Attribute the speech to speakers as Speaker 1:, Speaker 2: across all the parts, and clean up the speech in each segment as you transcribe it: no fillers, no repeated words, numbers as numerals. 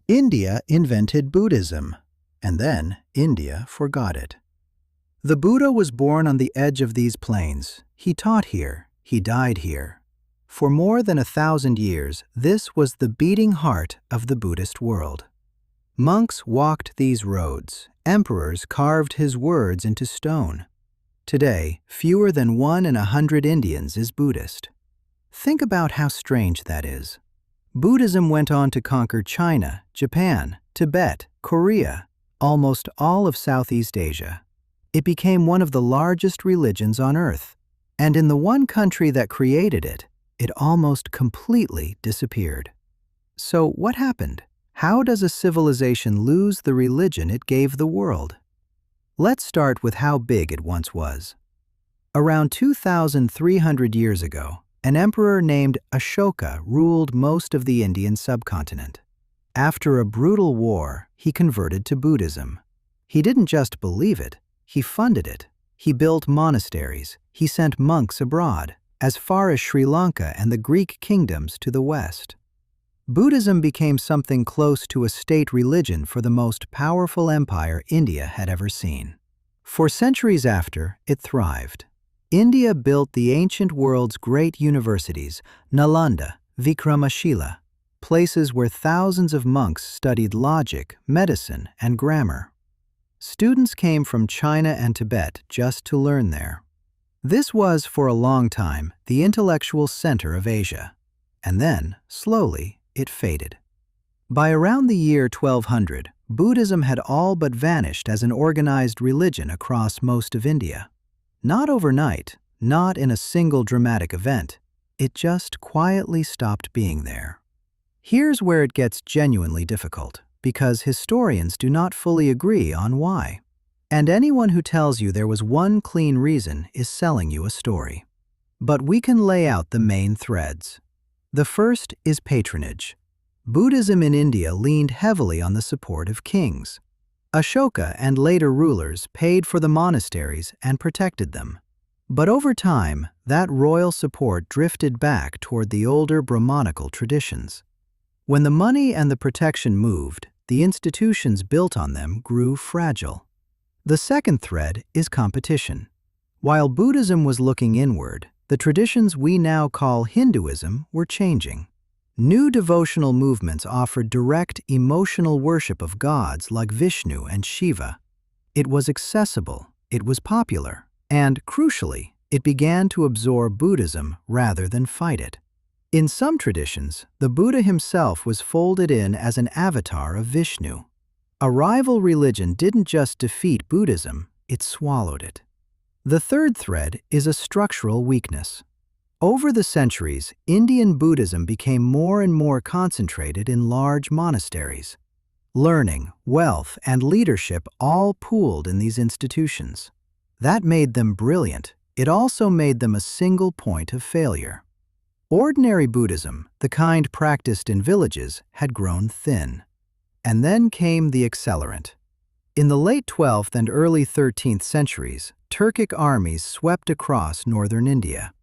Speaker 1: India invented Buddhism, and then India forgot it. The Buddha was born on the edge of these plains. He taught here, he died here. For more than 1,000 years, this was the beating heart of the Buddhist world. Monks walked these roads. Emperors carved his words into stone. Today, fewer than 1 in 100 Indians is Buddhist. Think about how strange that is. Buddhism went on to conquer China, Japan, Tibet, Korea, almost all of Southeast Asia. It became one of the largest religions on earth. And in the one country that created it, it almost completely disappeared. So what happened? How does a civilization lose the religion it gave the world? Let's start with how big it once was. Around 2,300 years ago, an emperor named Ashoka ruled most of the Indian subcontinent. After a brutal war, he converted to Buddhism. He didn't just believe it, he funded it. He built monasteries, he sent monks abroad, as far as Sri Lanka and the Greek kingdoms to the west. Buddhism became something close to a state religion for the most powerful empire India had ever seen. For centuries after, it thrived. India built the ancient world's great universities, Nalanda, Vikramashila, places where thousands of monks studied logic, medicine, and grammar. Students came from China and Tibet just to learn there. This was, for a long time, the intellectual center of Asia. And then, slowly, it faded. By around the year 1200, Buddhism had all but vanished as an organized religion across most of India. Not overnight, not in a single dramatic event, it just quietly stopped being there. Here's where it gets genuinely difficult, because historians do not fully agree on why. And anyone who tells you there was one clean reason is selling you a story. But we can lay out the main threads. The first is patronage. Buddhism in India leaned heavily on the support of kings. Ashoka and later rulers paid for the monasteries and protected them. But over time, that royal support drifted back toward the older Brahmanical traditions. When the money and the protection moved, the institutions built on them grew fragile. The second thread is competition. While Buddhism was looking inward, the traditions we now call Hinduism were changing. New devotional movements offered direct emotional worship of gods like Vishnu and Shiva. It was accessible, it was popular, and, crucially, it began to absorb Buddhism rather than fight it. In some traditions, the Buddha himself was folded in as an avatar of Vishnu. A rival religion didn't just defeat Buddhism, it swallowed it. The third thread is a structural weakness. Over the centuries, Indian Buddhism became more and more concentrated in large monasteries. Learning, wealth, and leadership all pooled in these institutions. That made them brilliant. It also made them a single point of failure. Ordinary Buddhism, the kind practiced in villages, had grown thin. And then came the accelerant. In the late 12th and early 13th centuries, Turkic armies swept across northern India.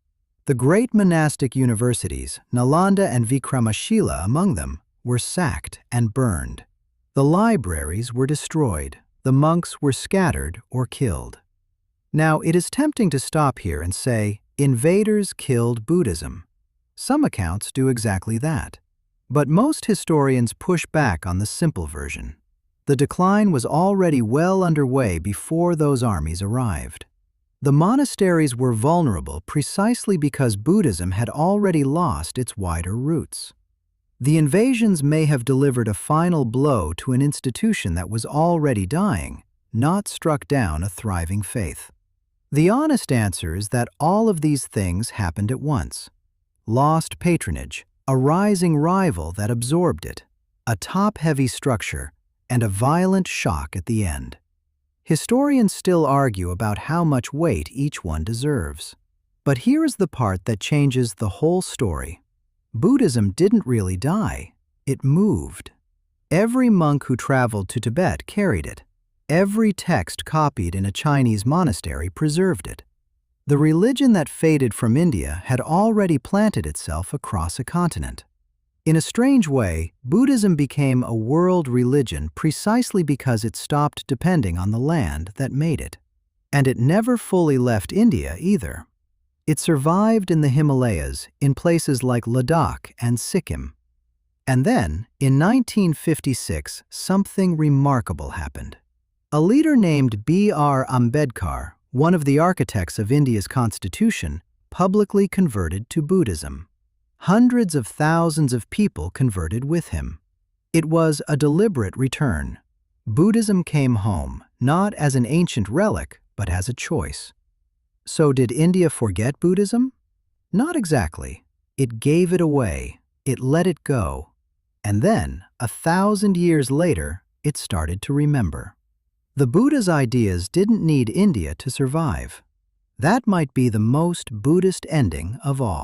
Speaker 1: The great monastic universities, Nalanda and Vikramashila among them, were sacked and burned. The libraries were destroyed. The monks were scattered or killed. Now, it is tempting to stop here and say, invaders killed Buddhism. Some accounts do exactly that. But most historians push back on the simple version. The decline was already well underway before those armies arrived. The monasteries were vulnerable precisely because Buddhism had already lost its wider roots. The invasions may have delivered a final blow to an institution that was already dying, not struck down a thriving faith. The honest answer is that all of these things happened at once. Lost patronage, a rising rival that absorbed it, a top-heavy structure, and a violent shock at the end. Historians still argue about how much weight each one deserves. But here is the part that changes the whole story. Buddhism didn't really die, it moved. Every monk who traveled to Tibet carried it. Every text copied in a Chinese monastery preserved it. The religion that faded from India had already planted itself across a continent. In a strange way, Buddhism became a world religion precisely because it stopped depending on the land that made it. And it never fully left India either. It survived in the Himalayas, in places like Ladakh and Sikkim. And then, in 1956, something remarkable happened. A leader named B.R. Ambedkar, one of the architects of India's constitution, publicly converted to Buddhism. Hundreds of thousands of people converted with him. It was a deliberate return. Buddhism came home, not as an ancient relic, but as a choice. So did India forget Buddhism? Not exactly. It gave it away. It let it go. And then, 1,000 years later, it started to remember. The Buddha's ideas didn't need India to survive. That might be the most Buddhist ending of all.